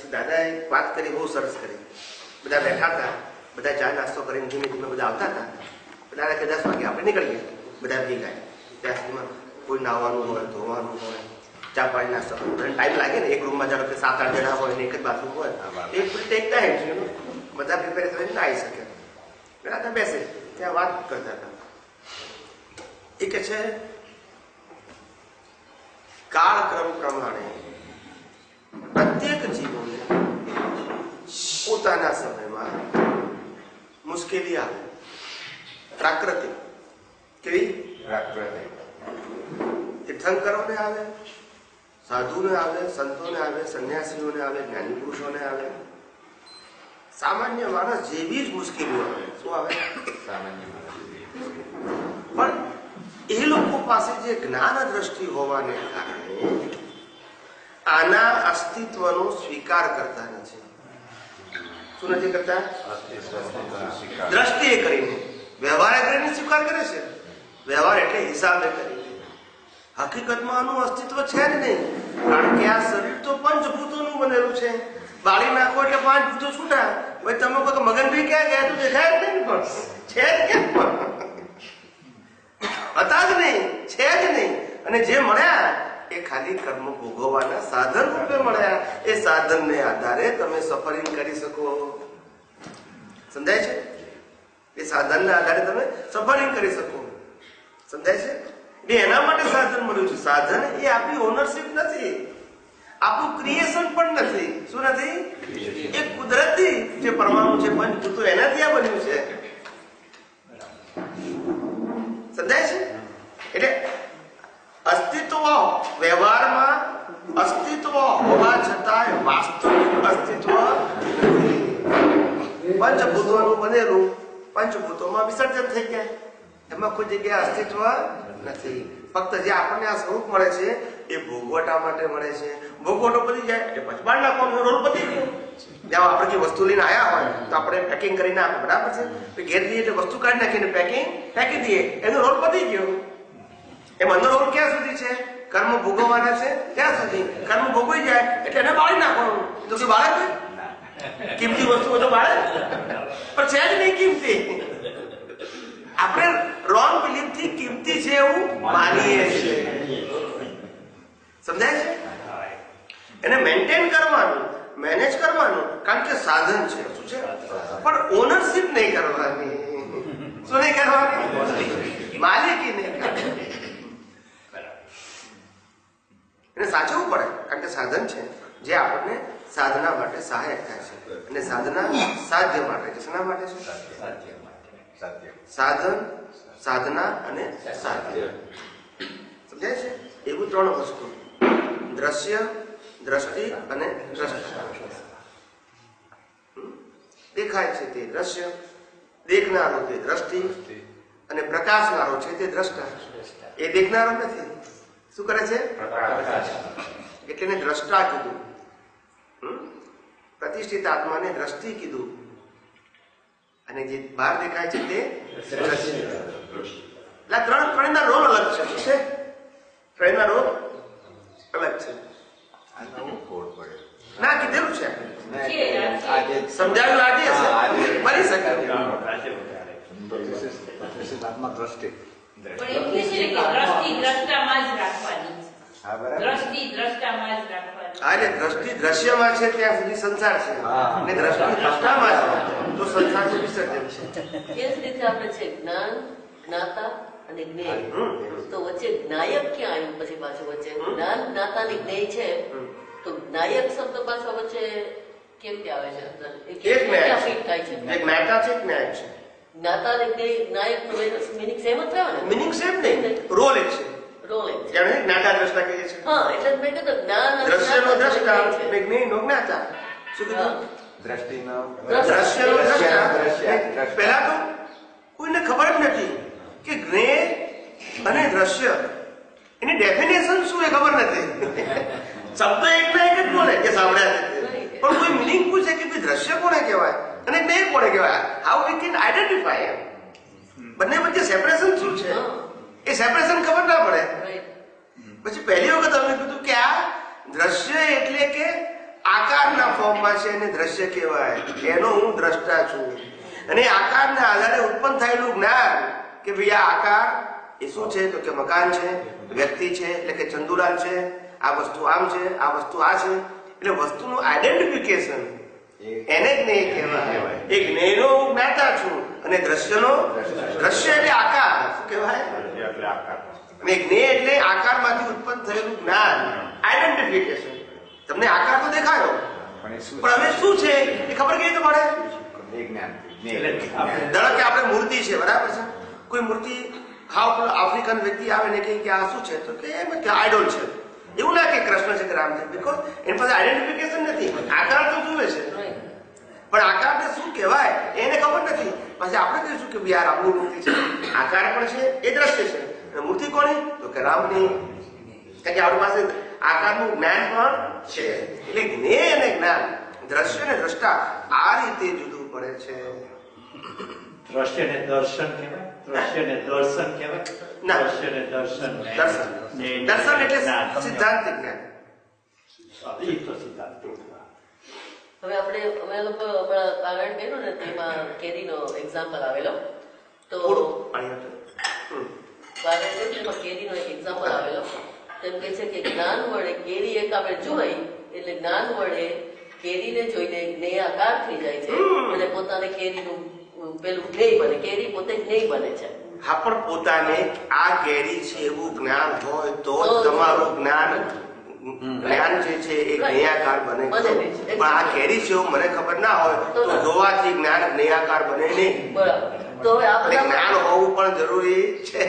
પછી દાદાએ વાત કરી, બહુ સરસ કરી. બધા બેઠા હતા, બધા ચા નાસ્તો કરીને ધીમે ધીમે બધા આવતા હતા. દાદા કે 10 વાગે આપણે નીકળીએ. બધા ભેગા ત્યાં સુધીમાં કોઈ નાહવાનું હોય, ધોવાનું હોય, ચા પાણી નાસ્તો ટાઈમ લાગે ને. એક રૂમમાં ધારો કે 7-8 જણા હોય ને એક જ બાથરૂમ હોય, એક ટાઈમ છે, બધા પ્રિપેર થઈને ના આવી શકે. દાદા બેસે ત્યાં વાત કરતા હતા. એ કે છે કાળક્રમ પ્રમાણે પ્રત્યેક જીવોને પોતાના સમયમાં મુશ્કેલી આવે. પ્રાકૃતિક કેવી? પ્રાકૃતિક. તીર્થંકરોને આવે, સાધુને આવે, સંતોને આવે, સંન્યાસીઓને આવે, જ્ઞાની પુરુષોને આવે, સામાન્ય માણસ જેવી જ મુશ્કેલીઓ આવે. શું આવે? સામાન્ય માણસ. પણ એ લોકો પાસે જે જ્ઞાન દ્રષ્ટિ હોવાને કારણે આના અસ્તિત્વનો સ્વીકાર કરતા નથી. શું નથી કરતા? દ્રષ્ટિએ કરીને, વ્યવહારે કરીને સ્વીકાર કરે છે. વ્યવહાર એટલે હિસાબે કરીને. હકીકતમાં આનું અસ્તિત્વ છે જ નહીં. કારણ કે આ શરીર તો પંચભૂતોનું બનેલું છે. બાળી નાખો એટલે 5 ભૂતો છૂટા. ભાઈ તમે કહો મગનભાઈ ક્યાં ગયા? તો દેખાય જ નહીં, પણ છે જ કેમ? હતા જ નહીં, છે જ નહીં. અને જે મળ્યા એ ખાલી કર્મ ભોગવવાના સાધન રૂપે મળ્યા. એ સાધનને આધારે તમે સફરિંગ કરી શકો. સમજાય છે? એ સાધનના આધારે તમે સફરિંગ કરી શકો. સમજાય છે? એના માટે સાધન મળ્યું છે. સાધન એ આપણી ઓનરશિપ નથી, આપણું ક્રિએશન પણ નથી. શું નથી? એ કુદરતી જે પરમાણુ છે, પંચભૂતો, એનાથી આ બન્યું છે. સમજાય છે? એટલે અસ્તિત્વ વ્યવહારમાં અસ્તિત્વ હોવા છતાંય વાસ્તવિક અસ્તિત્વ નથી. પંચભૂતોનું બનેલું પંચભૂતોમાં વિસર્જન થઈ ગયા. એમાં કોઈ જગ્યાએ અસ્તિત્વ નથી. ફક્ત જે આપણને આ સ્વરૂપ મળે છે એ ભોગવટા માટે મળે છે. ભોગવટો પતી જાય એટલે પછી બહાર નાખવાનો રોલ પતી ગયો. જ્યાં આપણે જે વસ્તુ લઈને આવ્યા હોય તો આપણે પેકિંગ કરીને આપે, બરાબર છે? ઘેર જઈએ એટલે વસ્તુ કાઢી નાખીને ફેંકી દઈએ, એનો રોલ પતી ગયો. એમ અંદર રોલ ક્યાં સુધી છે? કર્મ ભોગવવાના છે ત્યાં સુધી. કર્મ ભોગવી જાય એટલે એને બાળી નાખવાનું. તો શું બાળે છે? કિંમતી વસ્તુ બધું બાળે પણ છે જ નહીં કિંમતી. આપણે રોંગ બિલીફ થી કિંમતી છે એવું માનીએ છીએ. સમજાય છે? એને મેન્ટેન કરવાનું, મેનેજ કરવાનું, કારણ કે સાધન છે. શું છે? પણ ઓનરશિપ નહીં કરવાની. શું નહીં કરવાની? માલિકી નહીં કરવાની. એને સાચવવું પડે, કારણ કે સાધન છે જે આપણને સાધના માટે સહાયક થાય છે. અને સાધના સાધ્ય માટે છે. શેના માટે છે? સાધન, સાધના અને સાધ્ય. સમજાય છે? એવું 3 વસ્તુ: દ્રશ્ય, દ્રષ્ટિ અને દ્રષ્ટા. દેખાય છે તે દ્રશ્ય, દેખનારો તે દ્રષ્ટિ, અને પ્રકાશનારો છે તે દ્રષ્ટા. એ દેખનારો નથી. શું કરે છે? એટલે એને દ્રષ્ટા કીધું. પ્રતિષ્ઠિત આત્માને દ્રષ્ટિ કીધું. અને જે બહાર દેખાય છે તે દ્રશ્ય. એટલે ત્રણના રોલ અલગ છે. શું છે? ત્રણના રોલ અલગ છે. ના કીધેલું છે, સમજાવ્યું આજે હશે, બની શકે. આત્મા દ્રષ્ટિ દ્રષ્ટિ દ્રશ્યમાં છે ત્યાં સુધી સંસાર છે, અને દ્રષ્ટિ દ્રષ્ટામાં છે તો સંસારનું વિસર્જન છે. એ જ રીતે આપણે છે જ્ઞાન, જ્ઞાતા અને જ્ઞેય. તો વચ્ચે જ્ઞાયક ક્યાં આવ્યું? પછી પાછું વચ્ચે જ્ઞાન, જ્ઞાતા અને જ્ઞેય છે. તો જ્ઞાયક શબ્દ પાછો વચ્ચે કેમ કે આવે છે? ક્યાં ફિટ થાય છે? એક જ્ઞાતા છે, જ્ઞાયક છે. જ્ઞાતા અને જ્ઞેય, જ્ઞાયક નો મિનિંગ સેમ જ થયો ને? મિનિંગ સેમ નહીં, રોલ એક છે. રોલ એક છે. જાણે જ્ઞાતા દ્રષ્ટા કહીએ છીએ. હા, એટલે મેં કીધું જ્ઞાન દ્રશ્યનો દ્રષ્ટા, જ્ઞેયનો જ્ઞાતા. શું કીધું? દ્રષ્ટિનો દ્રશ્યનો દ્રષ્ટા. પહેલા તો કોઈને ખબર જ નથી કે જ્ઞેય અને દ્રશ્ય એની ડેફિનેશન શું એ ખબર નથી. શબ્દ એકના એક જ બોલે કે સાંભળ્યા છે, પણ કોઈ મિનિંગ પૂછે કે દ્રશ્ય કોને કહેવાય અને જ્ઞેય કોને કહેવાય, હાઉ વી કેન આઈડેન્ટિફાય એમ. બંને વચ્ચે સેપરેશન શું છે એ સેપરેશન ખબર ના પડે. પછી પહેલી વખત અમે કીધું કે આ દ્રશ્ય એટલે કે આકારના ફોર્મમાં છે એને દ્રશ્ય કહેવાય, એનો હું દ્રષ્ટા છું. અને આકારના આધારે ઉત્પન્ન થયેલું જ્ઞાન કે ભાઈ આ આકાર એ શું છે, તો કે મકાન છે, વ્યક્તિ છે એટલે કે ચંદુલાલ છે, આ વસ્તુ આમ છે, આ વસ્તુ આ છે, એટલે વસ્તુનું આઈડેન્ટિફિકેશન એને જ્ઞેય કહેવાય. એ જ્ઞેયનો હું જ્ઞાતા છું અને દ્રશ્યનો દ્રશ્ય એટલે આકાર શું કહેવાય, અને જ્ઞેય એટલે આકારમાંથી ઉત્પન્ન થયેલું જ્ઞાન, આઈડેન્ટિફિકેશન. તમને આકાર તો દેખાયો પણ હવે શું છે એ ખબર કેવી રીતે પડે? એ જ્ઞાન. ધારો કે આપણે મૂર્તિ છે, બરાબર છે, કોઈ મૂર્તિ હાવ આફ્રિકન વ્યક્તિ આવે ને કે આ શું છે, તો કે એમ કે આઈડોલ છે. એવું ના કે કૃષ્ણ છે કે રામ છે, બીકોઝ એની પાસે આઈડેન્ટિફિકેશન નથી. આકાર તો જુએ છે પણ આકારને શું કહેવાય એને ખબર નથી. પછી આપણે કહીશું કે ભાઈ આ રામની મૂર્તિ છે, આકાર પણ છે, એ દ્રશ્ય છે. અને મૂર્તિ કોની, તો કે રામની. કારણ કે આપણી પાસે આકારનું જ્ઞાન પણ છે. એટલે જ્ઞેય અને જ્ઞાન, દ્રશ્ય અને દ્રષ્ટા આ રીતે જુદું પડે છે. દ્રશ્યને દર્શન કહેવાય, દ્રશ્યને દર્શન કહેવાય. ના. દ્રશ્યને દર્શન દર્શન દર્શન એટલે સિદ્ધાંતિક જ્ઞાન. એ તો સિદ્ધાંત. હવે અમે લોકો હમણાં કારણ કર્યું ને તેમાં કેરીનો એક્ઝામ્પલ આવેલો, તો થોડું પાણી આપજો. કારણ કર્યું તેમાં કેરીનો એક એક્ઝામ્પલ આવેલો. તેમ કે છે કે જ્ઞાન વડે કેરી એક આપણે જોઈ એટલે જ્ઞાન વડે કેરીને જોઈને જ્ઞેયાકાર થઈ જાય છે અને પોતાને કેરીનું પેલું જ્ઞેય બને, કેરી પોતે જ્ઞેય બને છે. હા, પણ પોતાને આ કેરી છે એવું જ્ઞાન હોય તો જ તમારું જ્ઞાન જે છે એ જ્ઞેયાકાર બને. પણ આ કેરી છે એવું મને ખબર ના હોય તો જોવાથી જ્ઞાન જ્ઞેયાકાર બને નહીં. બરાબર. તો હવે આ બધા જ્ઞાન હોવું પણ જરૂરી છે.